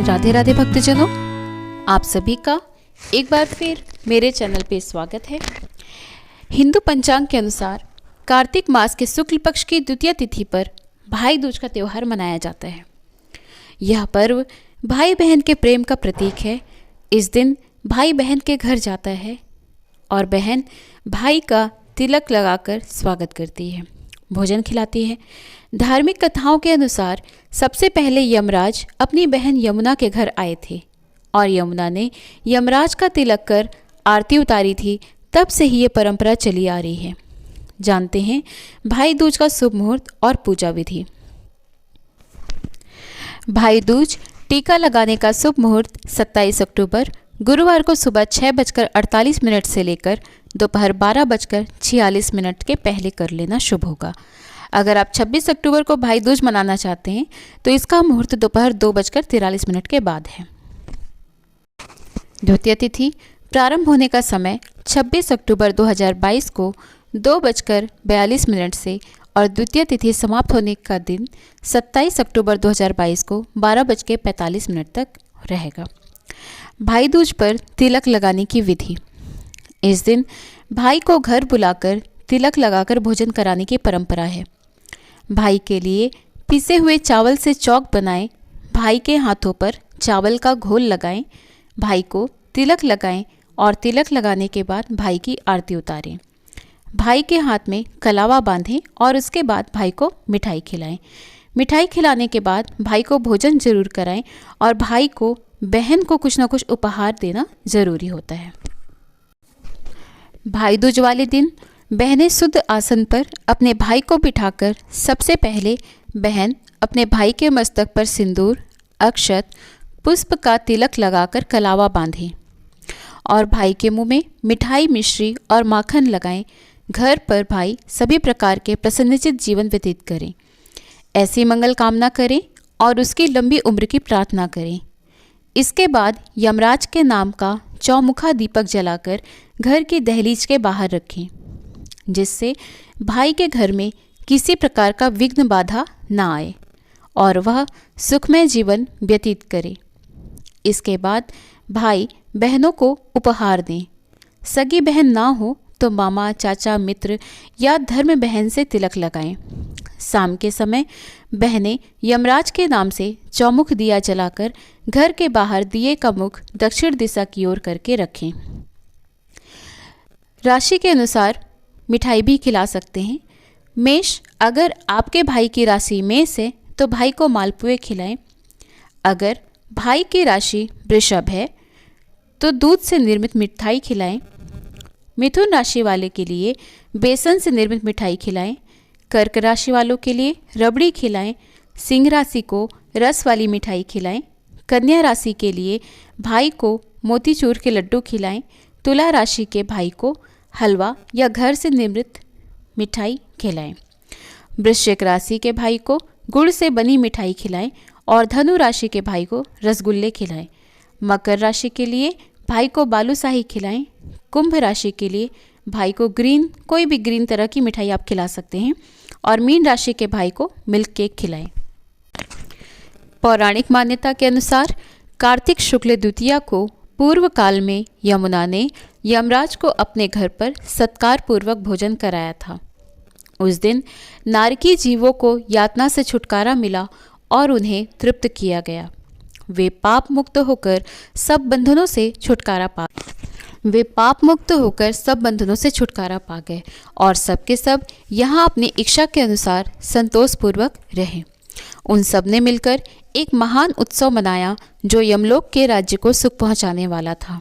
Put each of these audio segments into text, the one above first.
राधे राधे भक्तजनों, आप सभी का एक बार फिर मेरे चैनल पे स्वागत है। हिंदू पंचांग के अनुसार कार्तिक मास के शुक्ल पक्ष की द्वितीय तिथि पर भाई दूज का त्यौहार मनाया जाता है। यह पर्व भाई बहन के प्रेम का प्रतीक है। इस दिन भाई बहन के घर जाता है और बहन भाई का तिलक लगाकर स्वागत करती है, भोजन खिलाती है। धार्मिक कथाओं के अनुसार सबसे पहले यमराज अपनी बहन यमुना के घर आए थे और यमुना ने यमराज का तिलक कर आरती उतारी थी। तब से ही ये परंपरा चली आ रही है। जानते हैं भाई दूज का शुभ मुहूर्त और पूजा विधि। भाई दूज टीका लगाने का शुभ मुहूर्त 27 अक्टूबर गुरुवार को सुबह 6:48 से लेकर दोपहर 12:46 के पहले कर लेना शुभ होगा। अगर आप 26 अक्टूबर को भाई दूज मनाना चाहते हैं तो इसका मुहूर्त दोपहर 2:43 के बाद है। द्वितीय तिथि प्रारंभ होने का समय 26 अक्टूबर 2022 को 2:42 से और द्वितीय तिथि समाप्त होने का दिन 27 अक्टूबर 2022 को 12:45 तक रहेगा। भाई दूज पर तिलक लगाने की विधि। इस दिन भाई को घर बुलाकर तिलक लगाकर भोजन कराने की परंपरा है। भाई के लिए पिसे हुए चावल से चौक बनाएं, भाई के हाथों पर चावल का घोल लगाएं, भाई को तिलक लगाएं और तिलक लगाने के बाद भाई की आरती उतारें। भाई के हाथ में कलावा बांधें और उसके बाद भाई को मिठाई खिलाएं। मिठाई खिलाने के बाद भाई को भोजन जरूर कराएं और भाई को बहन को कुछ ना कुछ उपहार देना जरूरी होता है। भाई दूज वाले दिन बहनें शुद्ध आसन पर अपने भाई को बिठाकर सबसे पहले बहन अपने भाई के मस्तक पर सिंदूर, अक्षत, पुष्प का तिलक लगाकर कलावा बांधें और भाई के मुंह में मिठाई, मिश्री और माखन लगाएं। घर पर भाई सभी प्रकार के प्रसन्नचित जीवन व्यतीत करें, ऐसी मंगल कामना करें और उसकी लंबी उम्र की प्रार्थना करें। इसके बाद यमराज के नाम का चौमुखा दीपक जलाकर घर की दहलीज के बाहर रखें, जिससे भाई के घर में किसी प्रकार का विघ्न बाधा ना आए और वह सुखमय जीवन व्यतीत करे। इसके बाद भाई बहनों को उपहार दें। सगी बहन ना हो तो मामा, चाचा, मित्र या धर्म बहन से तिलक लगाएं। शाम के समय बहनें यमराज के नाम से चौमुख दिया जलाकर घर के बाहर दिए का मुख दक्षिण दिशा की ओर करके रखें। राशि के अनुसार मिठाई भी खिला सकते हैं। मेष, अगर आपके भाई की राशि मेष है तो भाई को मालपुए खिलाएं। अगर भाई की राशि वृषभ है तो दूध से निर्मित मिठाई खिलाएं। मिथुन राशि वाले के लिए बेसन से निर्मित मिठाई खिलाएं। कर्क राशि वालों के लिए रबड़ी खिलाएं। सिंह राशि को रस वाली मिठाई खिलाएं। कन्या राशि के लिए भाई को मोतीचूर के लड्डू खिलाएं। तुला राशि के भाई को हलवा या घर से निर्मित मिठाई खिलाएं। वृश्चिक राशि के भाई को गुड़ से बनी मिठाई खिलाएं और धनु राशि के भाई को रसगुल्ले खिलाएं। मकर राशि के लिए भाई को बालूशाही खिलाएं। कुंभ राशि के लिए भाई को कोई भी ग्रीन तरह की मिठाई आप खिला सकते हैं और मीन राशि के भाई को मिल्क केक खिलाएं। पौराणिक मान्यता के अनुसार कार्तिक शुक्ल द्वितीया को पूर्व काल में यमुना ने यमराज को अपने घर पर सत्कार पूर्वक भोजन कराया था। उस दिन नारकी जीवों को यातना से छुटकारा मिला और उन्हें तृप्त किया गया। वे पाप मुक्त होकर सब बंधनों से छुटकारा पा गए और सबके सब यहाँ अपनी इच्छा के अनुसार संतोषपूर्वक रहे। उन सब ने मिलकर एक महान उत्सव मनाया जो यमलोक के राज्य को सुख पहुँचाने वाला था।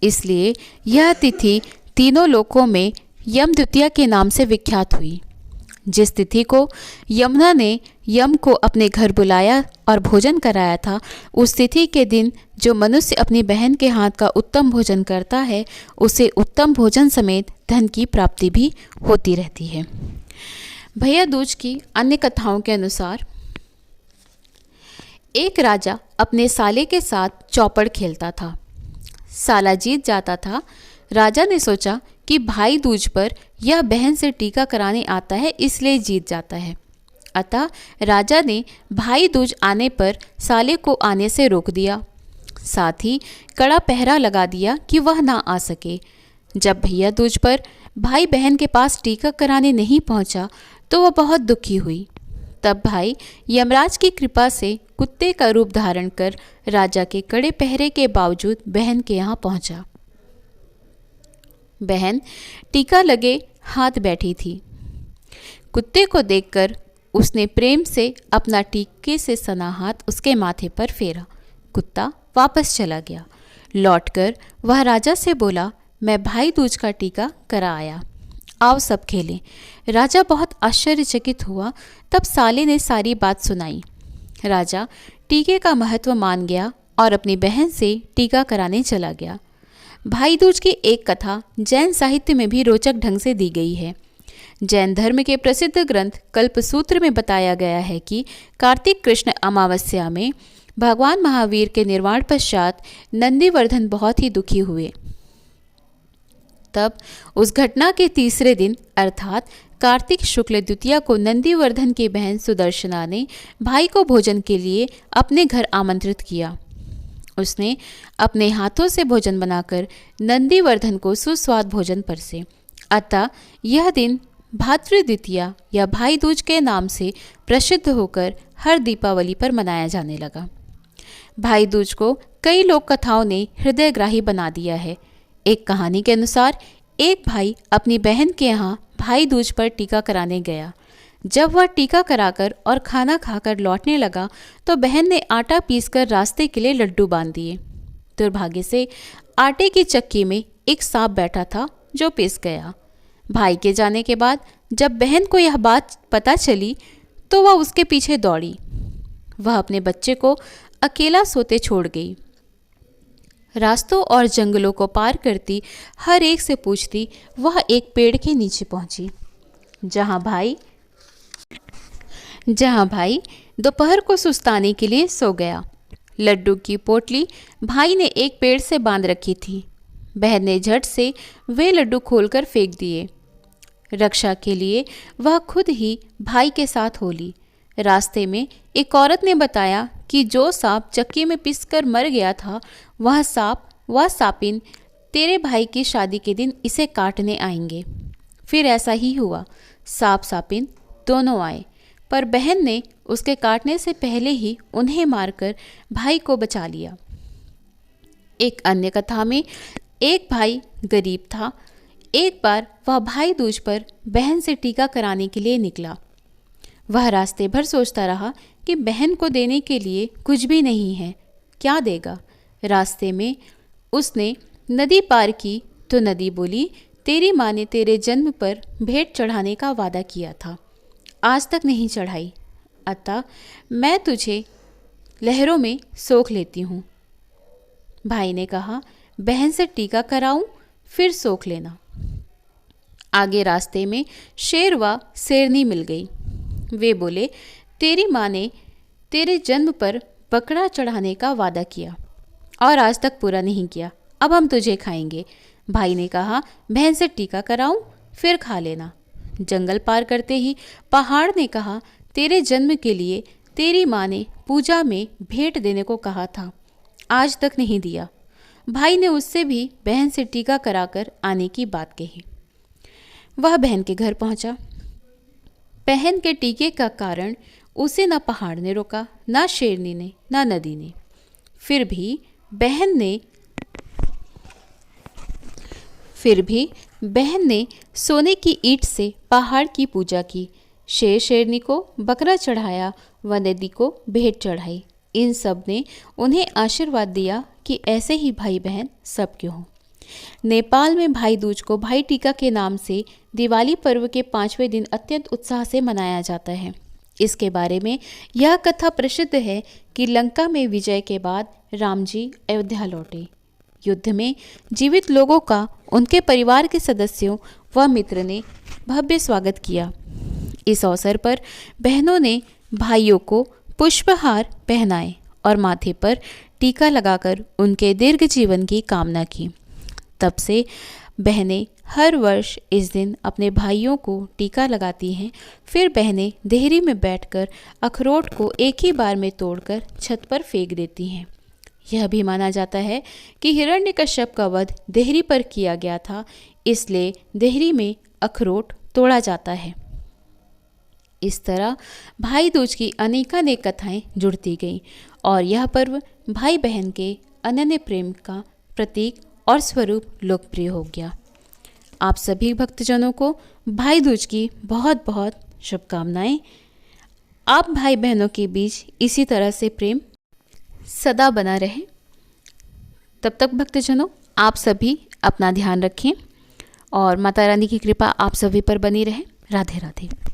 इसलिए यह तिथि तीनों लोकों में यम द्वितीया के नाम से विख्यात हुई। जिस तिथि को यमुना ने यम को अपने घर बुलाया और भोजन कराया था, उस तिथि के दिन जो मनुष्य अपनी बहन के हाथ का उत्तम भोजन करता है उसे उत्तम भोजन समेत धन की प्राप्ति भी होती रहती है। भैया दूज की अन्य कथाओं के अनुसार एक राजा अपने साले के साथ चौपड़ खेलता था। साला जीत जाता था। राजा ने सोचा कि भाई दूज पर यह बहन से टीका कराने आता है, इसलिए जीत जाता है। अतः राजा ने भाई दूज आने पर साले को आने से रोक दिया। साथ ही कड़ा पहरा लगा दिया कि वह ना आ सके। जब भैया दूज पर भाई बहन के पास टीका कराने नहीं पहुंचा तो वह बहुत दुखी हुई। तब भाई यमराज की कृपा से कुत्ते का रूप धारण कर राजा के कड़े पहरे के बावजूद बहन के यहाँ पहुंचा। बहन टीका लगे हाथ बैठी थी। कुत्ते को देखकर उसने प्रेम से अपना टीके से सना हाथ उसके माथे पर फेरा। कुत्ता वापस चला गया। लौटकर वह राजा से बोला, मैं भाई दूज का टीका करा आया, आओ सब खेलें। राजा बहुत आश्चर्यचकित हुआ। तब साले ने सारी बात सुनाई। राजा टीके का महत्व मान गया और अपनी बहन से टीका कराने चला गया। भाई दूज की एक कथा जैन साहित्य में भी रोचक ढंग से दी गई है। जैन धर्म के प्रसिद्ध ग्रंथ कल्पसूत्र में बताया गया है कि कार्तिक कृष्ण अमावस्या में भगवान महावीर के निर्वाण पश्चात नंदीवर्धन बहुत ही दुखी हुए। तब उस घटना के तीसरे दिन अर्थात कार्तिक शुक्ल द्वितीया को नंदीवर्धन की बहन सुदर्शना ने भाई को भोजन के लिए अपने घर आमंत्रित किया। उसने अपने हाथों से भोजन बनाकर नंदीवर्धन को सुस्वाद भोजन परसे। अतः यह दिन भातृ द्वितीया या भाई दूज के नाम से प्रसिद्ध होकर हर दीपावली पर मनाया जाने लगा। भाई दूज को कई लोक कथाओं ने हृदयग्राही बना दिया है। एक कहानी के अनुसार एक भाई अपनी बहन के यहाँ भाई दूज पर टीका कराने गया। जब वह टीका कराकर और खाना खाकर लौटने लगा तो बहन ने आटा पीसकर रास्ते के लिए लड्डू बांध दिए। दुर्भाग्य से आटे की चक्की में एक सांप बैठा था जो पिस गया। भाई के जाने के बाद जब बहन को यह बात पता चली तो वह उसके पीछे दौड़ी। वह अपने बच्चे को अकेला सोते छोड़ गई। रास्तों और जंगलों को पार करती हर एक से पूछती वह एक पेड़ के नीचे पहुंची, जहां भाई दोपहर को सुस्ताने के लिए सो गया। लड्डू की पोटली भाई ने एक पेड़ से बांध रखी थी। बहन ने झट से वे लड्डू खोलकर फेंक दिए। रक्षा के लिए वह खुद ही भाई के साथ हो ली। रास्ते में एक औरत ने बताया कि जो सांप चक्की में पिसकर मर गया था वह सापिन तेरे भाई की शादी के दिन इसे काटने आएंगे। फिर ऐसा ही हुआ। सांप सापिन दोनों आए, पर बहन ने उसके काटने से पहले ही उन्हें मारकर भाई को बचा लिया। एक अन्य कथा में एक भाई गरीब था। एक बार वह भाई दूज पर बहन से टीका कराने के लिए निकला। वह रास्ते भर सोचता रहा कि बहन को देने के लिए कुछ भी नहीं है, क्या देगा। रास्ते में उसने नदी पार की तो नदी बोली, तेरी माँ ने तेरे जन्म पर भेंट चढ़ाने का वादा किया था, आज तक नहीं चढ़ाई, अतः मैं तुझे लहरों में सोख लेती हूँ। भाई ने कहा, बहन से टीका कराऊं फिर सोख लेना। आगे रास्ते में शेर व शेरनी मिल गई। वे बोले, तेरी माँ ने तेरे जन्म पर बकरा चढ़ाने का वादा किया और आज तक पूरा नहीं किया, अब हम तुझे खाएंगे। भाई ने कहा, बहन से टीका कराऊं फिर खा लेना। जंगल पार करते ही पहाड़ ने कहा, तेरे जन्म के लिए तेरी माँ ने पूजा में भेंट देने को कहा था, आज तक नहीं दिया। भाई ने उससे भी बहन से टीका कराकर आने की बात कही। वह बहन के घर पहुंचा। बहन के टीके का कारण उसे न पहाड़ ने रोका, न शेरनी ने, न नदी ने। फिर भी बहन ने सोने की ईंट से पहाड़ की पूजा की, शेर शेरनी को बकरा चढ़ाया व नदी को भेंट चढ़ाई। इन सब ने उन्हें आशीर्वाद दिया कि ऐसे ही भाई बहन सबके हों। नेपाल में भाई दूज को भाई टीका के नाम से दिवाली पर्व के 5वें दिन अत्यंत उत्साह से मनाया जाता है। इसके बारे में यह कथा प्रसिद्ध है कि लंका में विजय के बाद राम जी अयोध्या लौटे। युद्ध में जीवित लोगों का उनके परिवार के सदस्यों व मित्र ने भव्य स्वागत किया। इस अवसर पर बहनों ने भाइयों को पुष्पहार पहनाए और माथे पर टीका लगाकर उनके दीर्घ जीवन की कामना की। तब से बहनें हर वर्ष इस दिन अपने भाइयों को टीका लगाती हैं। फिर बहनें देहरी में बैठकर अखरोट को एक ही बार में तोड़कर छत पर फेंक देती हैं। यह भी माना जाता है कि हिरण्यकश्यप का वध देहरी पर किया गया था, इसलिए देहरी में अखरोट तोड़ा जाता है। इस तरह भाई दूज की अनेकानेक कथाएं जुड़ती गईं और यह पर्व भाई बहन के अनन्य प्रेम का प्रतीक और स्वरूप लोकप्रिय हो गया। आप सभी भक्तजनों को भाई दूज की बहुत बहुत शुभकामनाएं। आप भाई बहनों के बीच इसी तरह से प्रेम सदा बना रहे। तब तक भक्तजनों, आप सभी अपना ध्यान रखें और माता रानी की कृपा आप सभी पर बनी रहे। राधे राधे।